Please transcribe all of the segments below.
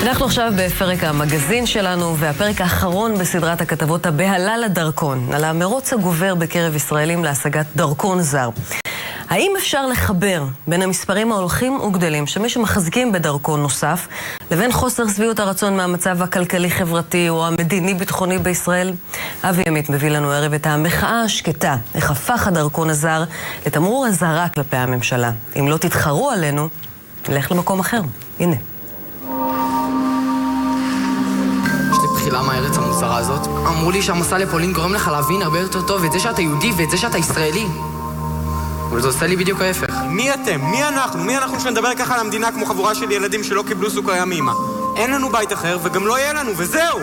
אנחנו עכשיו בפרק המגזין שלנו, והפרק האחרון בסדרת הכתבות הבהלה לדרכון, על המרוץ הגובר בקרב ישראלים להשגת דרכון זר. האם אפשר לחבר בין המספרים ההולכים וגדלים שמי שמחזיקים בדרכון נוסף לבין חוסר שביעות הרצון מהמצב הכלכלי-חברתי או המדיני-ביטחוני בישראל? אבי עמית מביא לנו ערב את המחאה השקטה, איך הפך הדרכון הזר לתמרור אזהרה כלפי הממשלה. אם לא תתחרו עלינו, נלך למקום אחר. הנה. יש לי בחילה מהארץ המוזרה הזאת. אמרו לי שהמסע לפולין גורם לך להבין הרבה יותר טוב את זה שאתה יהודי ואת זה שאתה ישראלי. אבל זה עושה לי בדיוק ההפך. מי אתם? מי אנחנו? מי אנחנו שנדבר ככה על המדינה כמו חבורה של ילדים שלא קיבלו סוכריה מאמא? אין לנו בית אחר וגם לא יהיה לנו, וזהו!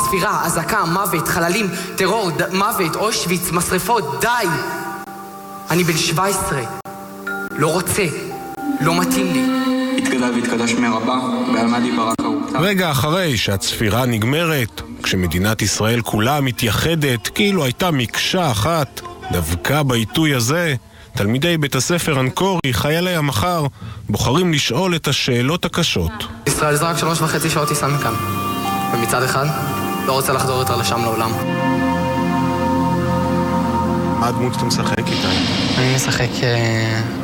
צפירה, אזעקה, מוות, חללים, טרור, מוות, אושוויץ, משרפות, די! אני בן 17. לא רוצה. לא מתאים לי. התגדל והתקדש שמי רבה, בעלמד יברק אהובתה. רגע אחרי שהצפירה נגמרת, כשמדינת ישראל כולה מתייחדת כאילו הייתה מקשה אחת, דווקא בעיתוי הזה, תלמידי בית הספר אנקורי, חיילי המחר, בוחרים לשאול את השאלות הקשות. ישראל זה רק 3.5 שעות טיסה מכאן. ומצד אחד, לא רוצה לחזור יותר לשם לעולם. מה הדמות שאתה משחק איתה? אני משחק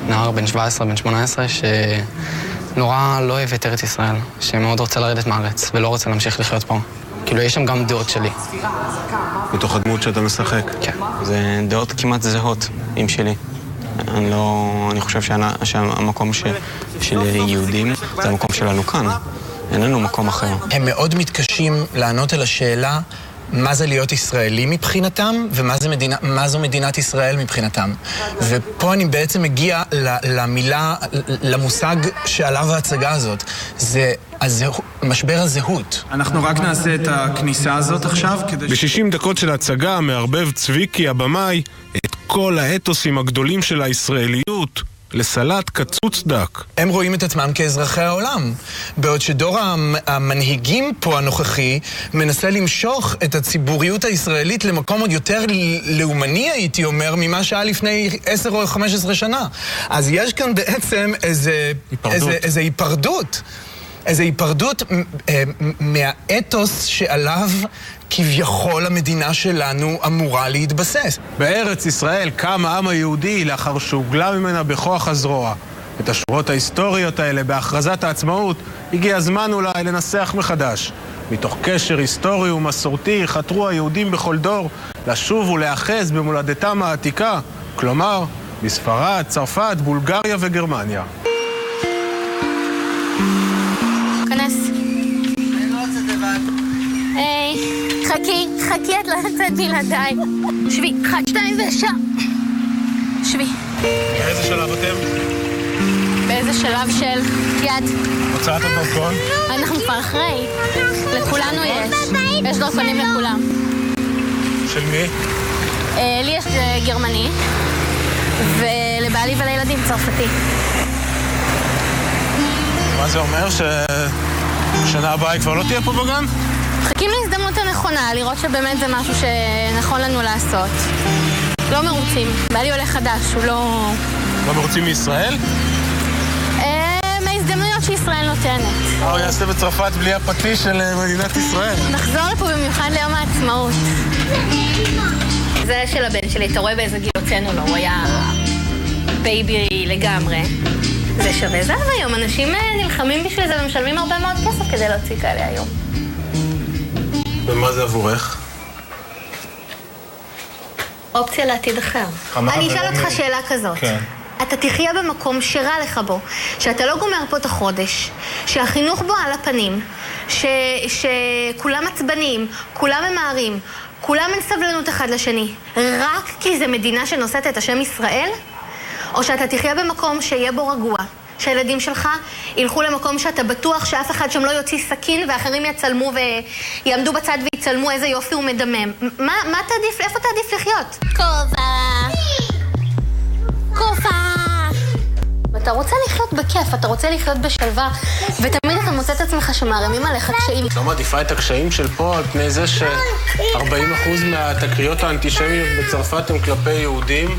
נער בן 17, בן 18, שנורא לא אוהב את ארץ ישראל, שמאוד רוצה לרדת מארץ, ולא רוצה להמשיך לחיות פה. כאילו, יש שם גם דעות שלי. מתוך הדמות שאתה משחק? כן. זה דעות כמעט זהות עם שלי. אני חושב שהמקום של יהודים זה המקום שלנו כאן. אין לנו מקום אחר. הם מאוד מתקשים לענות על השאלה מה זה להיות ישראלי מבחינתם, ומה זו מדינת ישראל מבחינתם. ופה אני בעצם מגיע למילה, למושג שעליו ההצגה הזאת. זה משבר הזהות. אנחנו רק נעשה את הכניסה הזאת עכשיו כדי ב-60 דקות של ההצגה מערבב צביקי הבמאי את כל האתוסים הגדולים של הישראליות לסלט קצוץ דק. הם רואים את עצמם כאזרחי העולם, בעוד שדור המנהיגים פה הנוכחי מנסה למשוך את הציבוריות הישראלית למקום עוד יותר לאומני, הייתי אומר, ממה שהיה לפני 10 או 15 שנה. אז יש כאן בעצם איזה היפרדות מהאתוס שעליו כביכול המדינה שלנו אמורה להתבסס. בארץ ישראל קם העם היהודי לאחר שהוגלה ממנה בכוח הזרוע. את השורות ההיסטוריות האלה בהכרזת העצמאות הגיע הזמן אולי לנסח מחדש. מתוך קשר היסטורי ומסורתי חתרו היהודים בכל דור לשוב ולאחז במולדתם העתיקה, כלומר בספרד, צרפת, בולגריה וגרמניה. כנס. אני לא רוצה לבד. היי, חכי, את לא יוצאת בלעדיי. שבי, 1, 2 ושם. שבי. באיזה שלב אתם? באיזה שלב של יד? הוצאת הדרכון? אנחנו כבר אחרי. לכולנו יש. יש דרכונים לכולם. של מי? לי יש גרמני, ולבעלי ולילדים צרפתי. מה זה אומר? ששנה הבאה היא כבר לא תהיה פה בגן? מחכים להזדמנות הנכונה, לראות שבאמת זה משהו שנכון לנו לעשות. לא מרוצים. בעלי עולה חדש, הוא לא... לא מרוצים מישראל? מההזדמנויות שישראל נותנת. הוא יעשה בצרפת בלי הפטיש של מדינת ישראל. נחזור לפה במיוחד ליום העצמאות. זה של הבן שלי, אתה רואה באיזה גיל הוצאנו לו, הוא היה בייבי לגמרי. זה שווה זהב היום, אנשים נלחמים בשביל זה ומשלמים הרבה מאוד כסף כדי להוציא כאלה היום. ומה זה עבורך? אופציה לעתיד אחר. אני אשאל אותך שאלה כזאת. כן. אתה תחיה במקום שרע לך בו, שאתה לא גומר פה את החודש, שהחינוך בו על הפנים, שכולם עצבנים, כולם ממהרים, כולם אין סבלנות אחד לשני, רק כי זה מדינה שנושאת את השם ישראל? או שאתה תחיה במקום שיהיה בו רגוע, שהילדים שלך ילכו למקום שאתה בטוח שאף אחד שם לא יוציא סכין ואחרים יצלמו ויעמדו בצד ויצלמו איזה יופי הוא מדמם. מה תעדיף? איפה תעדיף לחיות? כופה. אתה רוצה לחיות בכיף, אתה רוצה לחיות בשלווה, ותמיד אתה מוצא את עצמך שמערמים עליך קשיים. לא מעדיפה את הקשיים של פה על פני זה ש40% מהתקריות האנטישמיות בצרפת הם כלפי יהודים,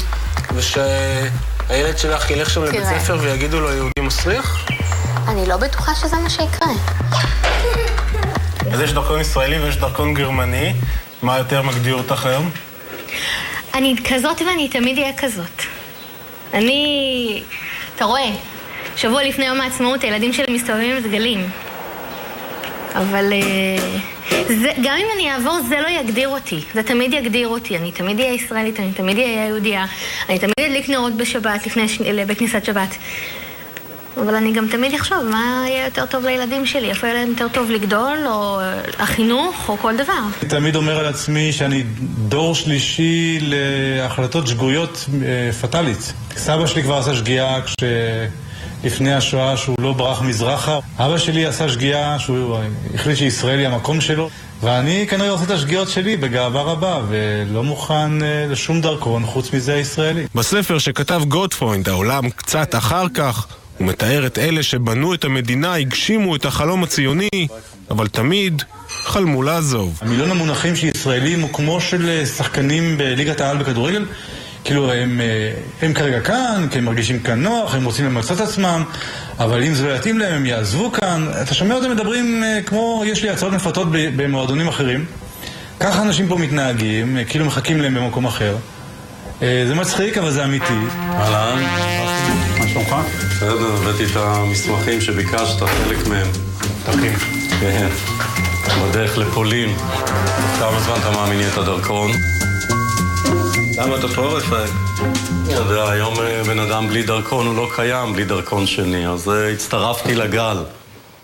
ושהילד שלך ילך שם לבית ספר ויגידו לו יהודי מסריח? אני לא בטוחה שזה מה שיקרה. אז יש דרכון ישראלי ויש דרכון גרמני. מה יותר מגדיר אותך היום? אני כזאת ואני תמיד אהיה כזאת. אתה רואה, שבוע לפני יום העצמאות הילדים שלי מסתובבים עם דגלים. אבל גם אם אני אעבור זה לא יגדיר אותי. זה תמיד יגדיר אותי. אני תמיד אהיה ישראלית, אני תמיד אהיה יהודיה. אני תמיד אדליק נרות בשבת, בכניסת שבת. אבל אני גם תמיד אחשוב מה יהיה יותר טוב לילדים שלי, איפה יהיה להם יותר טוב לגדול, או החינוך, או כל דבר. אני תמיד אומר על עצמי שאני דור שלישי להחלטות שגויות פטאלית. סבא שלי כבר עשה שגיאה לפני השואה שהוא לא ברח מזרחה. אבא שלי עשה שגיאה שהוא החליט שישראל היא המקום שלו. ואני כנראה עושה את השגיאות שלי בגאווה רבה, ולא מוכן לשום דרכון חוץ מזה הישראלי. בספר שכתב גוטפרוינד, העולם קצת אחר כך, הוא מתאר את אלה שבנו את המדינה, הגשימו את החלום הציוני, אבל תמיד חלמו לעזוב. המילון המונחים שישראלים הוא כמו של שחקנים בליגת העל בכדורגל. כאילו הם כרגע כאן, כי הם מרגישים כאן נוח, הם רוצים למצוא את עצמם, אבל אם זה לא יתאים להם, הם יעזבו כאן. אתה שומע אותם מדברים כמו יש לי הצעות מפתות במועדונים אחרים. ככה אנשים פה מתנהגים, כאילו מחכים להם במקום אחר. זה מצחיק, אבל זה אמיתי. אהלן, מה שלומך? בסדר, הבאתי את המסמכים שביקשת, חלק מהם. תרכים. כן, בדרך לפולין. כמה זמן אתה מאמין את הדרכון? למה אתה פה, רפאל? אני יודע, היום בן אדם בלי דרכון הוא לא קיים בלי דרכון שני, אז הצטרפתי לגל.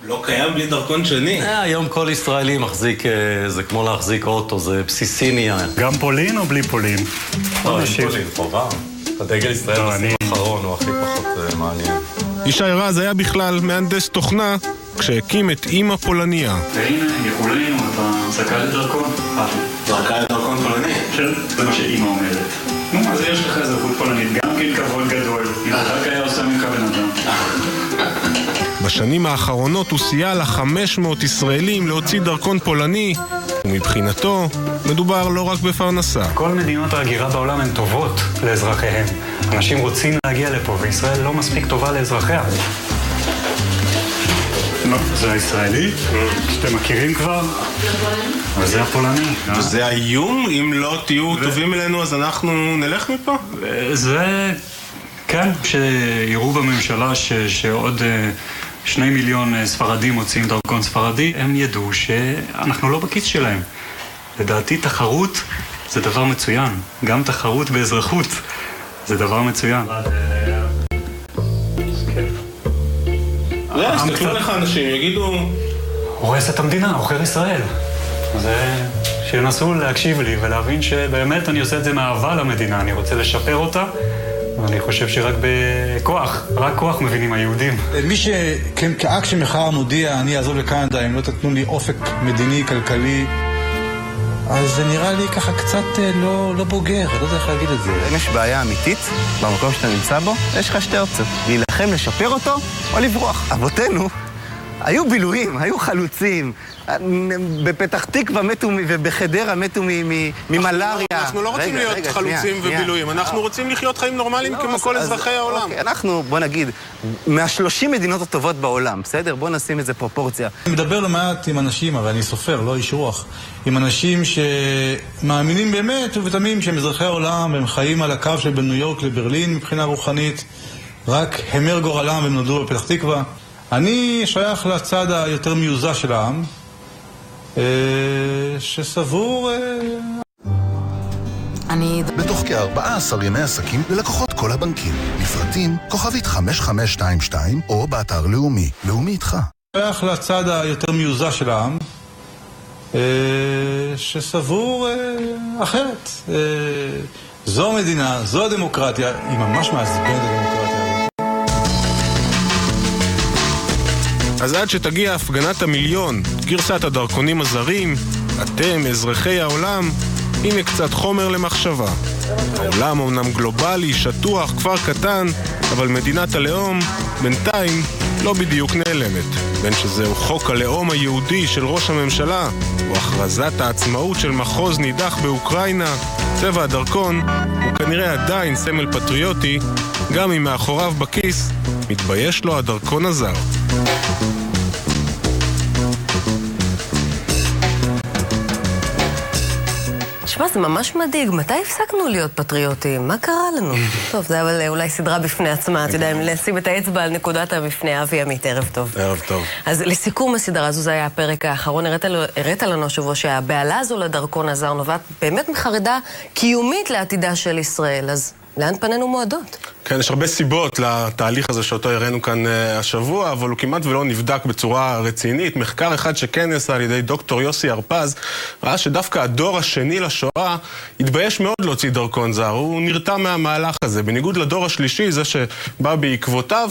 לא קיים בלי דרכון שני? היום כל ישראלי מחזיק, זה כמו להחזיק אוטו, זה בסיסי נהיה. גם פולין או בלי פולין? לא, אין פולין, חובה. הדגל ישראל בסים האחרון הוא הכי פחות מעניין. ישי רז היה בכלל מהנדס תוכנה כשהקים את אמא פולניה. והנה, יכולים, אתה זכאי לדרכון? זכאי לדרכון פולני? זה מה שאמא אומרת. אז יש לך אזרחות פולנית, גם כן כבוד גדול. אם רק היה עושה ממך בן אדם. בשנים האחרונות הוא סייע ל500 ישראלים להוציא דרכון פולני, ומבחינתו מדובר לא רק בפרנסה. כל מדינות ההגירה בעולם הן טובות לאזרחיהם. אנשים רוצים להגיע לפה, וישראל לא מספיק טובה לאזרחיה. לא, זה הישראלי, שאתם מכירים כבר, אבל זה הפולני. זה האיום? אם לא תהיו טובים אלינו אז אנחנו נלך מפה? זה, כן, שיראו בממשלה שעוד 2 מיליון ספרדים מוצאים דרכון ספרדי, הם ידעו שאנחנו לא בכיס שלהם. לדעתי תחרות זה דבר מצוין, גם תחרות באזרחות זה דבר מצוין. יסתכלו לך אנשים, יגידו... הורס את המדינה, עוכר ישראל. אז שינסו להקשיב לי ולהבין שבאמת אני עושה את זה מאהבה למדינה, אני רוצה לשפר אותה, ואני חושב שרק בכוח, רק כוח מבינים היהודים. מי שכאקט שמחר מודיע, אני אעזוב לקנדה, אם לא תתנו לי אופק מדיני, כלכלי, אז זה נראה לי ככה קצת לא בוגר, אני לא יודע איך להגיד את זה. אם יש בעיה אמיתית במקום שאתה נמצא בו, יש לך שתי אופציות. להילחם, לשפר אותו, או לברוח. אבותינו היו בילויים, היו חלוצים. בפתח תקווה מתו ובחדרה מתו ממלאריה. אנחנו לא רוצים להיות חלוצים ובילויים, אנחנו רוצים לחיות חיים נורמליים כמו כל אזרחי העולם. אנחנו, בוא נגיד, מה30 מדינות הטובות בעולם, בסדר? בוא נשים את זה פרופורציה. אני מדבר לא מעט עם אנשים, הרי אני סופר, לא איש רוח, עם אנשים שמאמינים באמת ובתמים שהם אזרחי העולם, והם חיים על הקו של בין ניו יורק לברלין מבחינה רוחנית, רק המר גורלם והם נולדו בפתח תקווה. אני שייך לצד היותר מיוזע של העם, שסבור... בתוך כ14 ימי עסקים ללקוחות כל הבנקים. לפרטים כוכבית 5522 או באתר לאומי. לאומי איתך. שייך לצד היותר מיוזע של העם, שסבור אחרת. זו המדינה, זו הדמוקרטיה, היא ממש מעצבנת הדמוקרטיה. אז עד שתגיע הפגנת המיליון, גרסת הדרכונים הזרים, אתם, אזרחי העולם, הנה קצת חומר למחשבה. העולם אומנם גלובלי, שטוח, כפר קטן, אבל מדינת הלאום בינתיים לא בדיוק נעלמת. בין שזהו חוק הלאום היהודי של ראש הממשלה, או הכרזת העצמאות של מחוז נידח באוקראינה, צבע הדרכון הוא כנראה עדיין סמל פטריוטי, גם אם מאחוריו בכיס מתבייש לו הדרכון הזר. תשמע, זה ממש מדאיג. מתי הפסקנו להיות פטריוטים? מה קרה לנו? טוב, זה אבל אולי סדרה בפני עצמה. אתה יודע, אם לשים את האצבע על נקודת המפנה. אבי עמית, ערב טוב. ערב טוב. אז לסיכום הסדרה הזו, זה היה הפרק האחרון. הראת לנו השבוע שהבעלה הזו לדרכון הזר נובעת באמת מחרדה קיומית לעתידה של ישראל. אז לאן פנינו מועדות? כן, יש הרבה סיבות לתהליך הזה שאותו הראינו כאן השבוע, אבל הוא כמעט ולא נבדק בצורה רצינית. מחקר אחד שכן נעשה על ידי דוקטור יוסי הרפז, ראה שדווקא הדור השני לשואה התבייש מאוד להוציא דרכון זר. הוא נרתע מהמהלך הזה. בניגוד לדור השלישי, זה שבא בעקבותיו,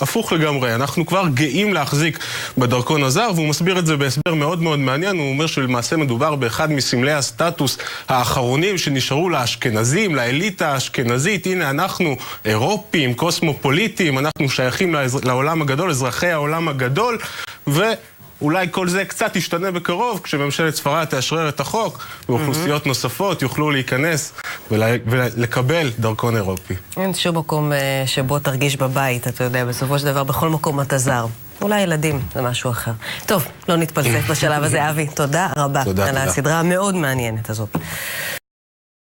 הפוך לגמרי, אנחנו כבר גאים להחזיק בדרכון הזר, והוא מסביר את זה בהסבר מאוד מאוד מעניין. הוא אומר שלמעשה מדובר באחד מסמלי הסטטוס האחרונים שנשארו לאשכנזים, לאליטה האשכנזית. הנה אנחנו אירופים, קוסמופוליטים, אנחנו שייכים לעולם הגדול, אזרחי העולם הגדול, אולי כל זה קצת ישתנה בקרוב, כשממשלת ספרד תאשרר את החוק, ואוכלוסיות נוספות יוכלו להיכנס ולקבל דרכון אירופי. אין שום מקום שבו תרגיש בבית, אתה יודע, בסופו של דבר, בכל מקום אתה זר. אולי ילדים, זה משהו אחר. טוב, לא נתפלסף בשלב הזה, אבי. תודה רבה על הסדרה המאוד מעניינת הזאת.